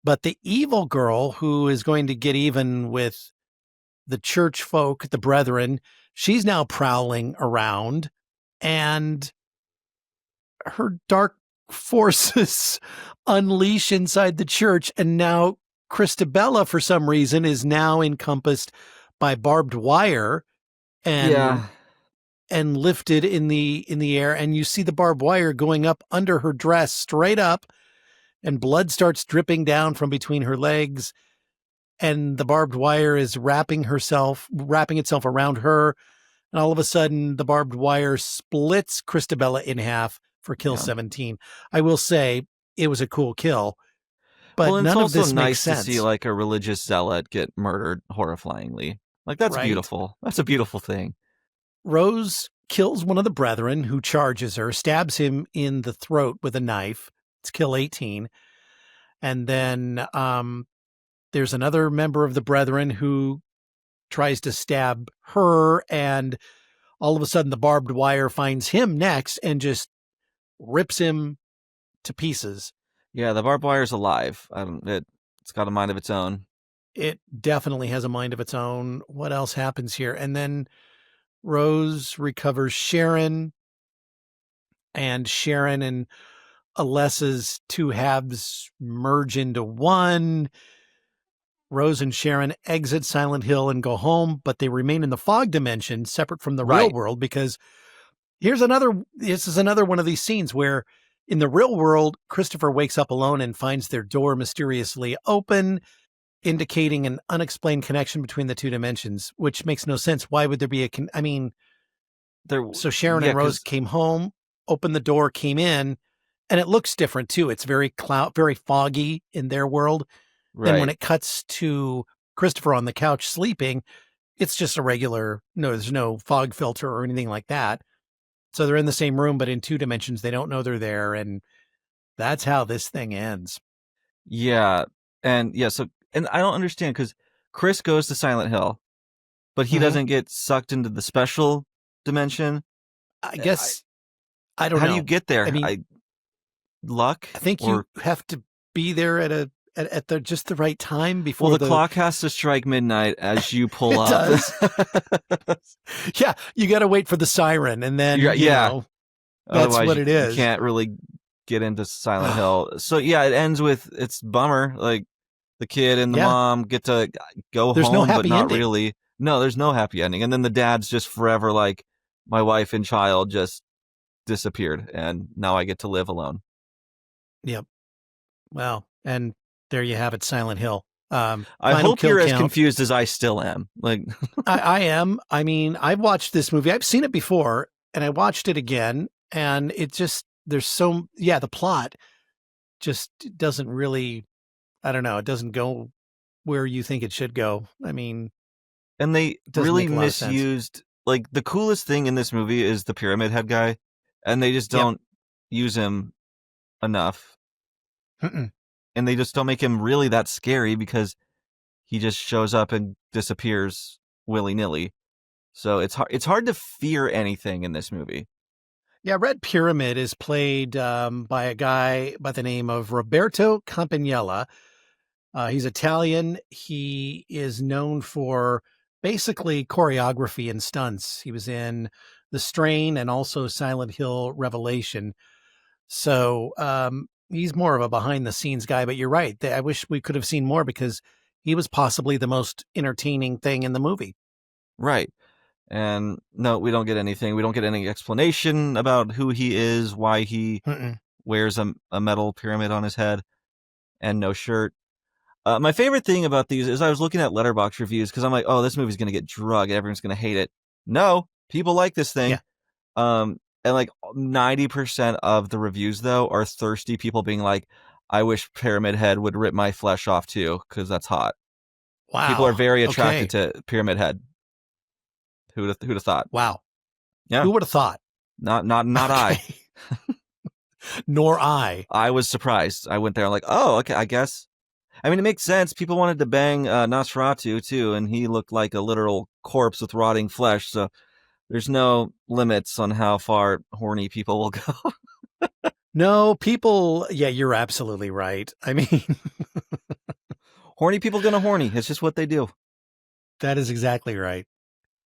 But the evil girl, who is going to get even with the church folk, the brethren, she's now prowling around, and her dark forces unleash inside the church. And now Christabella, for some reason, is now encompassed by barbed wire and lifted in the air. And you see the barbed wire going up under her dress straight up, and blood starts dripping down from between her legs. And the barbed wire is wrapping itself around her. And all of a sudden, the barbed wire splits Christabella in half for kill 17. I will say it was a cool kill, but none of this makes sense. It's nice to see like a religious zealot get murdered horrifyingly. Like, that's beautiful. That's a beautiful thing. Rose kills one of the brethren who charges her, stabs him in the throat with a knife. It's kill 18. And then there's another member of the brethren who tries to stab her, and all of a sudden the barbed wire finds him next and just rips him to pieces. Yeah, the barbed wire's alive. It's got a mind of its own. It definitely has a mind of its own. What else happens here? And then Rose recovers Sharon, and Sharon and Alessa's two halves merge into one. Rose and Sharon exit Silent Hill and go home, but they remain in the fog dimension, separate from the real world, because this is another one of these scenes where in the real world, Christopher wakes up alone and finds their door mysteriously open, indicating an unexplained connection between the two dimensions, which makes no sense. Why would there be so Sharon and Rose came home, opened the door, came in, and it looks different too. It's very very foggy in their world. Then when it cuts to Christopher on the couch sleeping, it's just there's no fog filter or anything like that. So they're in the same room, but in two dimensions. They don't know they're there. And that's how this thing ends. Yeah. And I don't understand, because Chris goes to Silent Hill, but he doesn't get sucked into the special dimension. I guess I don't know. How do you get there? I mean, luck? I think you have to be there at at the just the right time before Well, the clock has to strike midnight as you pull It up. does. Yeah, you got to wait for the siren, and then you know that's Otherwise, what it is. You can't really get into Silent Hill. So yeah, it ends with it's bummer. Like the kid and the mom get to go There's home, no happy but not ending. really. No, there's no happy ending. And then the dad's just forever like, my wife and child just disappeared, and now I get to live alone. Yep. Well, and there you have it, Silent Hill. I hope you're as confused as I still am. Like I am. I mean, I've watched this movie. I've seen it before, and I watched it again, and it just the plot just doesn't really. I don't know. It doesn't go where you think it should go. I mean, and they really misused. Like the coolest thing in this movie is the Pyramid Head guy, and they just don't use him enough. And they just don't make him really that scary because he just shows up and disappears willy-nilly. So it's hard to fear anything in this movie. Yeah, Red Pyramid is played by a guy by the name of Roberto Campanella. He's Italian. He is known for basically choreography and stunts. He was in The Strain and also Silent Hill Revelation. So he's more of a behind-the-scenes guy, but you're right. I wish we could have seen more because he was possibly the most entertaining thing in the movie. Right. And no, we don't get anything. We don't get any explanation about who he is, why he wears a metal pyramid on his head and no shirt. My favorite thing about these is I was looking at Letterboxd reviews because I'm like, oh, this movie's going to get drugged. Everyone's going to hate it. No, people like this thing. Yeah. And like 90% of the reviews, though, are thirsty people being like, I wish Pyramid Head would rip my flesh off, too, because that's hot. Wow. People are very attracted to Pyramid Head. Who'd have thought? Wow. Yeah. Who would have thought? Not I. Nor I. I was surprised. I went there like, oh, okay, I guess. I mean, it makes sense. People wanted to bang Nosferatu, too, and he looked like a literal corpse with rotting flesh, so there's no limits on how far horny people will go. No, people, yeah, you're absolutely right. I mean... horny people gonna horny. It's just what they do. That is exactly right.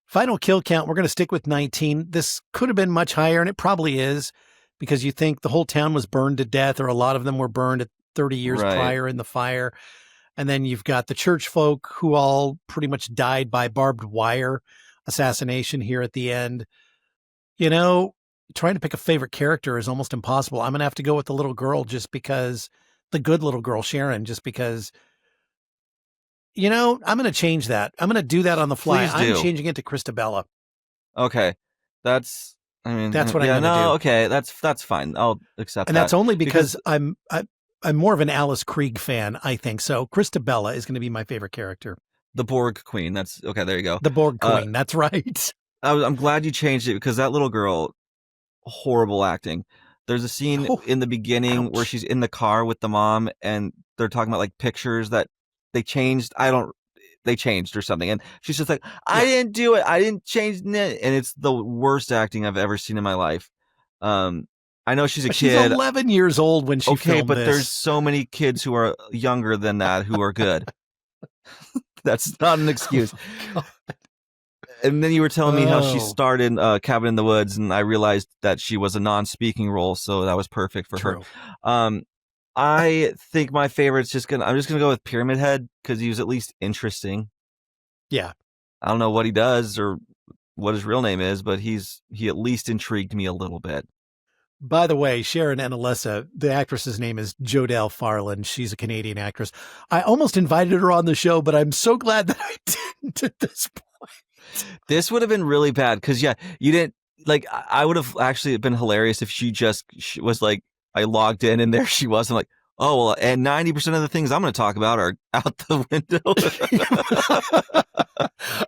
Final kill count, we're going to stick with 19. This could have been much higher, and it probably is, because you think the whole town was burned to death, or a lot of them were burned at 30 years prior in the fire. And then you've got the church folk who all pretty much died by barbed wire assassination here at the end. You know, trying to pick a favorite character is almost impossible. I'm going to have to go with the little girl just because, the good little girl, Sharon, just because, you know, I'm going to change that. I'm going to do that on the fly. I'm changing it to Christabella. Okay. That's what I'm going to do. Okay. That's fine. I'll accept that. And that's only because I'm more of an Alice Krieg fan, I think. So Christabella is going to be my favorite character. The Borg Queen. That's okay. There you go. The Borg Queen. That's right. I'm glad you changed it because that little girl, horrible acting. There's a scene in the beginning where she's in the car with the mom and they're talking about like pictures that they changed. They changed or something. And she's just like, I didn't do it. I didn't change it. And it's the worst acting I've ever seen in my life. I know she's a kid. She's 11 years old when she filmed but this. There's so many kids who are younger than that who are good. That's not an excuse. Oh, and then you were telling me how she starred in Cabin in the Woods, and I realized that she was a non-speaking role, so that was perfect for her. I think my favorite's I'm just gonna go with Pyramid Head because he was at least interesting. Yeah. I don't know what he does or what his real name is, but he at least intrigued me a little bit. By the way, Sharon and Alyssa, the actress's name is Jodelle Farland. She's a Canadian actress. I almost invited her on the show, but I'm so glad that I didn't at this point. This would have been really bad because, you didn't, like, I would have actually been hilarious if she was like, I logged in and there she was. I'm like, oh, well, and 90% of the things I'm going to talk about are out the window.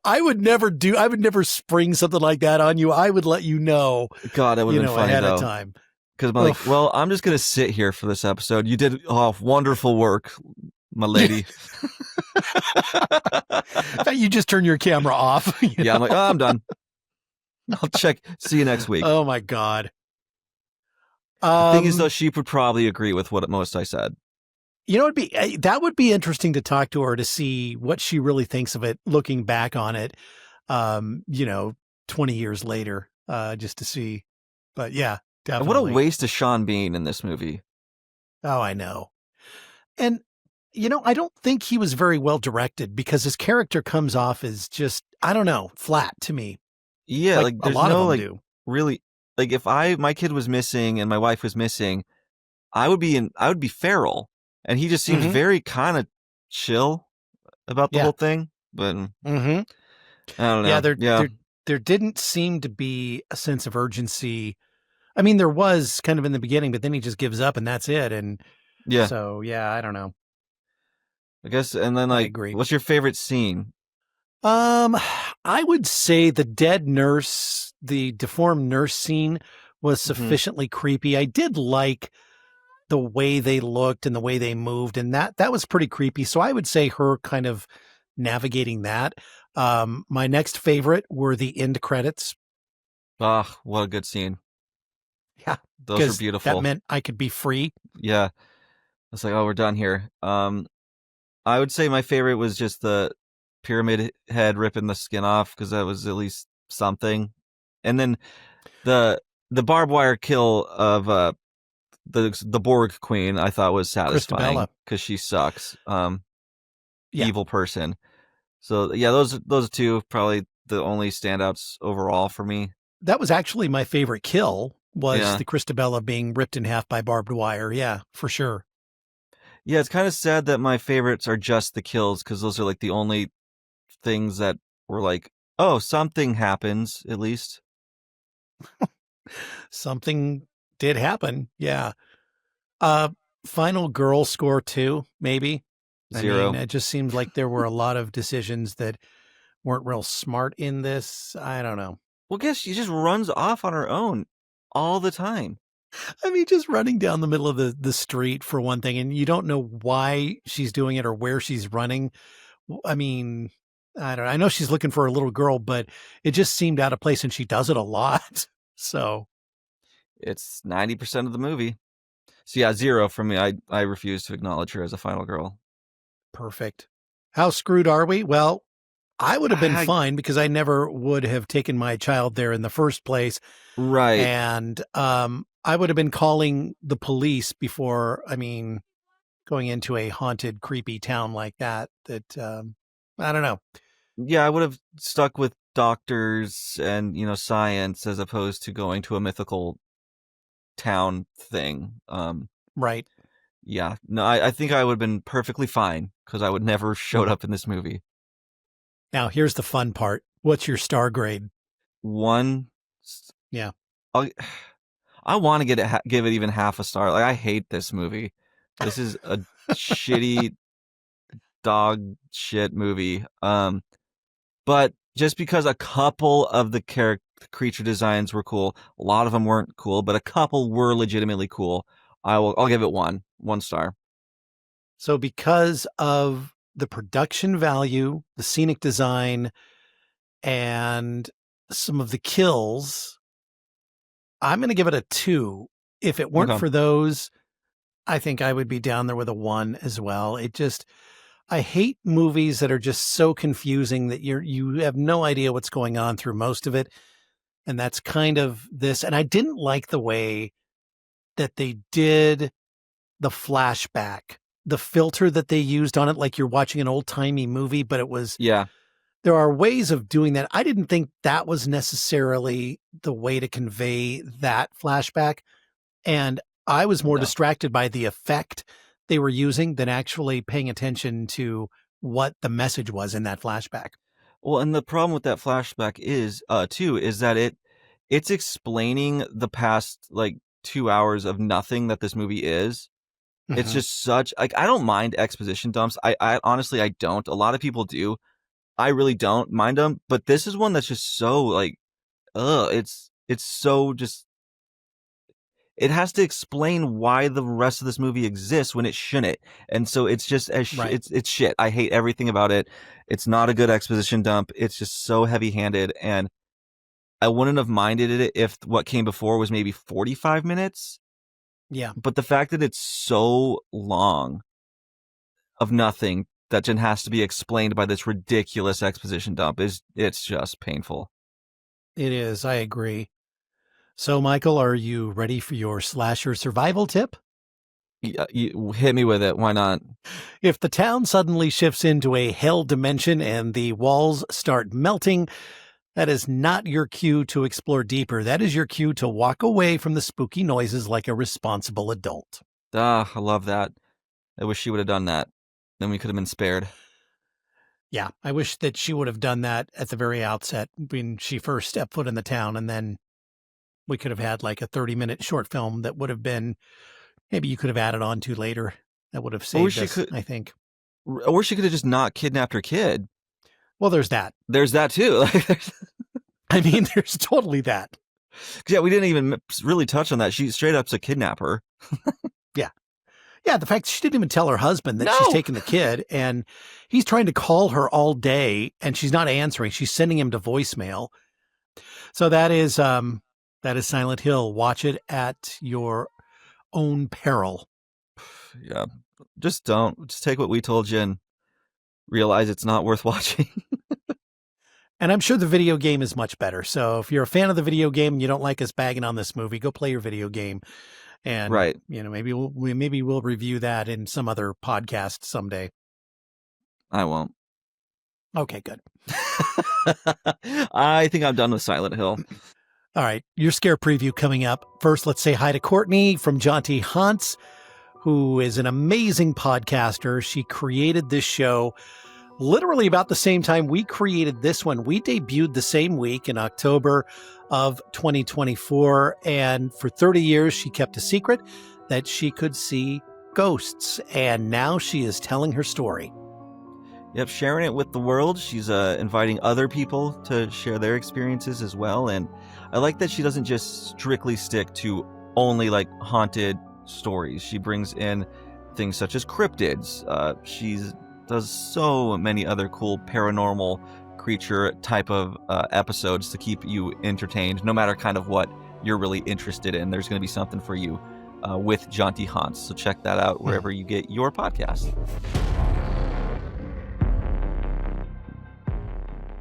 I would never spring something like that on you. I would let you know. God, that would have been funny, ahead of time. Because I'm like, well, I'm just going to sit here for this episode. You did wonderful work, my lady. You just turn your camera off. Yeah, I'm like, oh, I'm done. I'll check. See you next week. Oh, my God. The thing is, though, she would probably agree with what most I said. it'd be that would be interesting to talk to her to see what she really thinks of it, looking back on it, 20 years later, just to see. But yeah, And what a definitely. waste of Sean Bean in this movie. Oh, I know. And, I don't think he was very well directed because his character comes off as just, I don't know, flat to me. Yeah, Like like a there's lot of no them like do. really like if my kid was missing and my wife was missing, I would be feral. And he just seems Mm-hmm. very kind of chill about the Yeah. whole thing. But Mm-hmm. I don't Yeah, know. Yeah. there didn't seem to be a sense of urgency. I mean, there was kind of in the beginning, but then he just gives up and that's it. And Yeah. so, yeah, I don't know. I guess and then I like agree. what's your favorite scene? Um, I would say the dead nurse, the deformed nurse scene was Mhm. sufficiently creepy. I did like the way they looked and the way they moved, and that was pretty creepy. So I would say her kind of navigating that. My next favorite were the end credits. Ah, what a good scene. Yeah, Those were because that beautiful. meant I could be free. Yeah. It's like, oh, we're done here. I would say my favorite was just the pyramid head ripping the skin off because that was at least something. And then the the barbed wire kill of the Borg Queen I thought was Christabella. satisfying because she sucks. Yeah, Evil person. So yeah, those two probably the only standouts overall for me. that was actually my favorite kill was Yeah. the Christabella being ripped in half by barbed wire. Yeah, for sure. Yeah, it's kind of sad that my favorites are just the kills because those are like the only things that were like, oh, something happens at least. Something did happen. Yeah. Uh, final girl score two, maybe. I mean, 0. it just seems like there were a lot of decisions that weren't real smart in this. I don't know. Well, guess she just runs off on her own all the time. I mean, just running down the middle of the street for one thing, and you don't know why she's doing it or where she's running. I mean, I don't know. I know she's looking for a little girl, but it just seemed out of place, and she does it a lot. So It's 90% of the movie. So yeah, 0 for me. I refuse to acknowledge her as a final girl. perfect. How screwed are we? Well, I would have been I, fine because I never would have taken my child there in the first place. right. And I would have been calling the police before, I mean, going into a haunted, creepy town like that. I don't know. Yeah, I would have stuck with doctors and, science as opposed to going to a mythical town thing. Right. Yeah. No, I think I would have been perfectly fine because I would never showed up in this movie. Now, here's the fun part. What's your star grade? 1. Yeah. I'll, I want to give it even half a star. Like I hate this movie. This is a shitty dog shit movie. But just because a couple of the creature designs were cool, a lot of them weren't cool, but a couple were legitimately cool. I'll give it 1 star. So, because of the production value, the scenic design, and some of the kills, I'm going to give it a 2. If it weren't Okay. for those, I think I would be down there with a 1 as well. I hate movies that are just so confusing that you have no idea what's going on through most of it. And that's kind of this. And I didn't like the way that they did the flashback, the filter that they used on it, like you're watching an old timey movie, but Yeah. there are ways of doing that. I didn't think that was necessarily the way to convey that flashback. And I was more No. distracted by the effect they were using than actually paying attention to what the message was in that flashback. Well, and the problem with that flashback is that it's explaining the past like 2 hours of nothing that this movie is. It's Mhm. just such like I don't mind exposition dumps. I honestly I don't. A lot of people do. I really don't mind them, but this is one that's just so like it's so just it has to explain why the rest of this movie exists when it shouldn't. And so it's just Right. it's shit. I hate everything about it. It's not a good exposition dump. It's just so heavy-handed and I wouldn't have minded it if what came before was maybe 45 minutes, Yeah. but the fact that it's so long of nothing that then has to be explained by this ridiculous exposition dump. It's just painful. It is. I agree. So, Michael, are you ready for your slasher survival tip? You hit me with it. Why not? If the town suddenly shifts into a hell dimension and the walls start melting, that is not your cue to explore deeper. That is your cue to walk away from the spooky noises like a responsible adult. I love that. I wish she would have done that. Then we could have been spared. Yeah, I wish that she would have done that at the very outset when she first stepped foot in the town, and then we could have had like a 30-minute short film that would have been, maybe you could have added on to later. That would have saved us, I think. Or she could have just not kidnapped her kid. Well, there's that. There's that too. I mean, there's totally that. Yeah, we didn't even really touch on that. She straight up's a kidnapper. Yeah. Yeah, the fact she didn't even tell her husband that No. she's taking the kid, and he's trying to call her all day, and she's not answering. She's sending him to voicemail. So that is Silent Hill. Watch it at your own peril. Yeah, just don't. Just take what we told you and realize it's not worth watching. And I'm sure the video game is much better. So if you're a fan of the video game and you don't like us bagging on this movie, go play your video game. And Right. Maybe we'll review that in some other podcast someday. I won't. Okay, good. I think I'm done with Silent Hill. All right, your scare preview coming up. First, let's say hi to Courtney from Jaunty Hunts, who is an amazing podcaster. She created this show literally about the same time we created this one. We debuted the same week in October of 2024. And for 30 years, she kept a secret that she could see ghosts. And now she is telling her story. Yep, sharing it with the world. She's inviting other people to share their experiences as well. And I like that she doesn't just strictly stick to only like haunted stories. She brings in things such as cryptids. She does so many other cool paranormal creature type of episodes to keep you entertained, no matter kind of what you're really interested in. There's going to be something for you with Jaunty Haunts. So check that out wherever you get your podcast.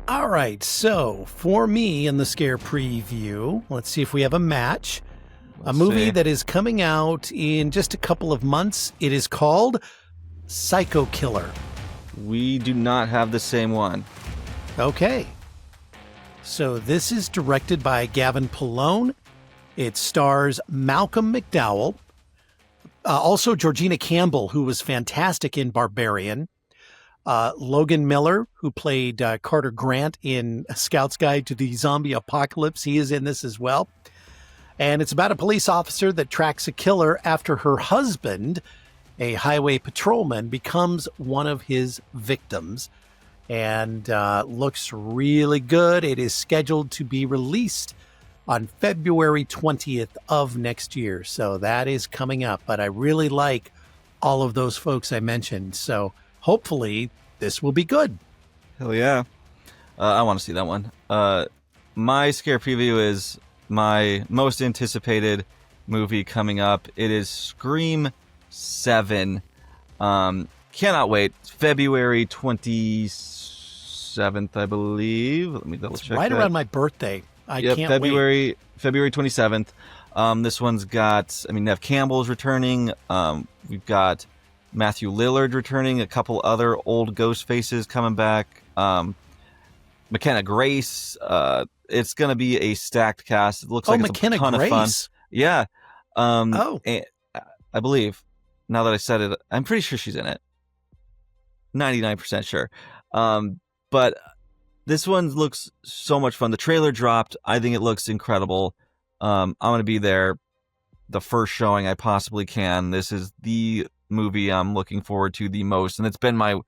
All right, so for me in the scare preview, let's see if we have a match. A movie that is coming out in just a couple of months. It is called Psycho Killer. We do not have the same one. Okay. So this is directed by Gavin Polone. It stars Malcolm McDowell. Also Georgina Campbell, who was fantastic in Barbarian. Logan Miller, who played Carter Grant in A Scout's Guide to the Zombie Apocalypse. He is in this as well. And it's about a police officer that tracks a killer after her husband, a highway patrolman, becomes one of his victims. And looks really good. It is scheduled to be released on February 20th of next year. So that is coming up. But I really like all of those folks I mentioned. So hopefully this will be good. Hell yeah. I want to see that one. My scare preview is my most anticipated movie coming up. It is Scream 7. Cannot wait. February 27th, I believe. Let me double check. Right around my birthday. I can't wait. February 27th. This one's got, Nev Campbell's returning. We've got Matthew Lillard returning, a couple other old ghost faces coming back. McKenna Grace. It's going to be a stacked cast. It looks like it's McKenna a ton Grace. of fun. Yeah. I believe, now that I said it, I'm pretty sure she's in it. 99% sure. But this one looks so much fun. The trailer dropped. I think it looks incredible. I'm going to be there the first showing I possibly can. This is the movie I'm looking forward to the most, and it's been my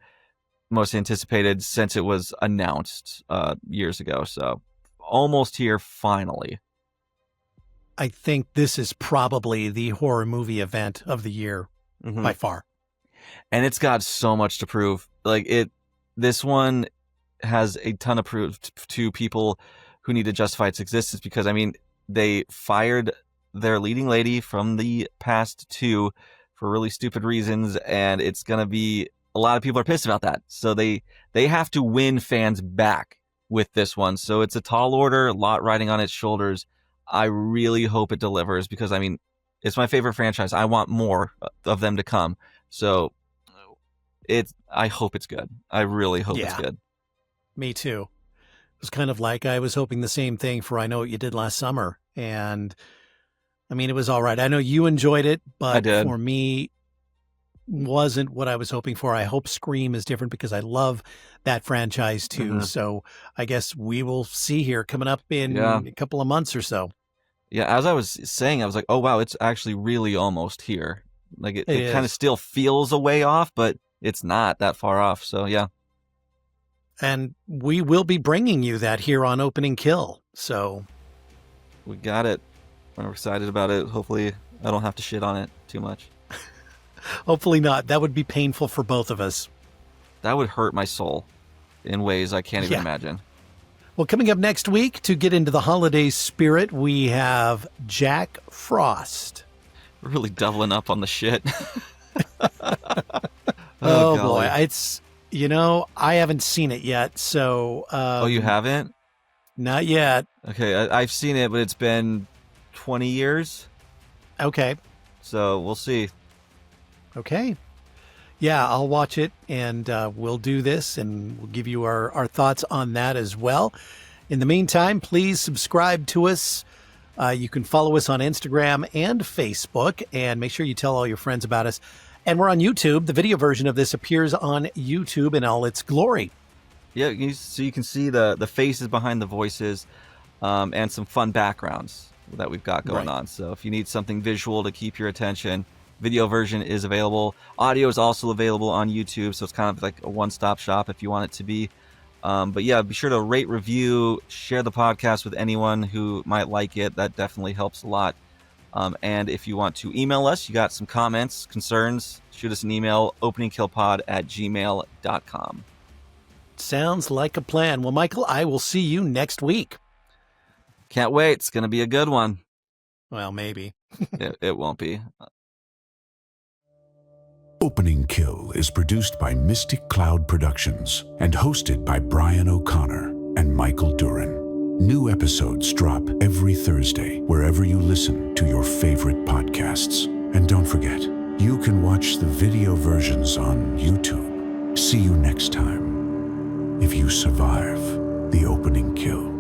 most anticipated since it was announced years ago. So almost here finally. I think this is probably the horror movie event of the year by far. And it's got so much to prove. This one has a ton of proof to people who need to justify its existence, because they fired their leading lady from the past two for really stupid reasons, and it's going to be a lot of people are pissed about that. So they have to win fans back with this one. So it's a tall order, a lot riding on its shoulders. I really hope it delivers because, I mean, it's my favorite franchise. I want more of them to come. So I hope it's good. I really hope it's good. Me too. It was kind of like I was hoping the same thing for I Know What You Did Last Summer. And I mean, it was all right. I know you enjoyed it, but for me, wasn't what I was hoping for. I hope Scream is different because I love that franchise too. Mm-hmm. So I guess we will see here coming up in a couple of months or so. Yeah, as I was saying, I was like, oh, wow, it's actually really almost here. Like it kind of still feels a way off, but it's not that far off. So, yeah. And we will be bringing you that here on Opening Kill. So we got it. We're excited about it. Hopefully I don't have to shit on it too much. Hopefully not. That would be painful for both of us. That would hurt my soul in ways I can't even imagine. Well, coming up next week to get into the holiday spirit, we have Jack Frost. We're really doubling up on the shit. oh boy. It's, I haven't seen it yet. So, oh, you haven't? Not yet. Okay. I've seen it, but it's been 20 years. Okay. So we'll see. Okay. Yeah, I'll watch it and we'll do this and we'll give you our thoughts on that as well. In the meantime, please subscribe to us. You can follow us on Instagram and Facebook and make sure you tell all your friends about us. And we're on YouTube. The video version of this appears on YouTube in all its glory. Yeah, so you can see the faces behind the voices and some fun backgrounds that we've got going on. So if you need something visual to keep your attention, video version is available. Audio is also available on YouTube, so it's kind of like a one-stop shop if you want it to be. But yeah, be sure to rate, review, share the podcast with anyone who might like it. That definitely helps a lot. And if you want to email us, you got some comments, concerns, shoot us an email, openingkillpod@gmail.com. Sounds like a plan. Well, Michael, I will see you next week. Can't wait. It's going to be a good one. Well, maybe. it won't be. Opening Kill is produced by Mystic Cloud Productions and hosted by Brian O'Connor and Michael Duran. New episodes drop every Thursday wherever you listen to your favorite podcasts. And don't forget, you can watch the video versions on YouTube. See you next time, if you survive the opening kill.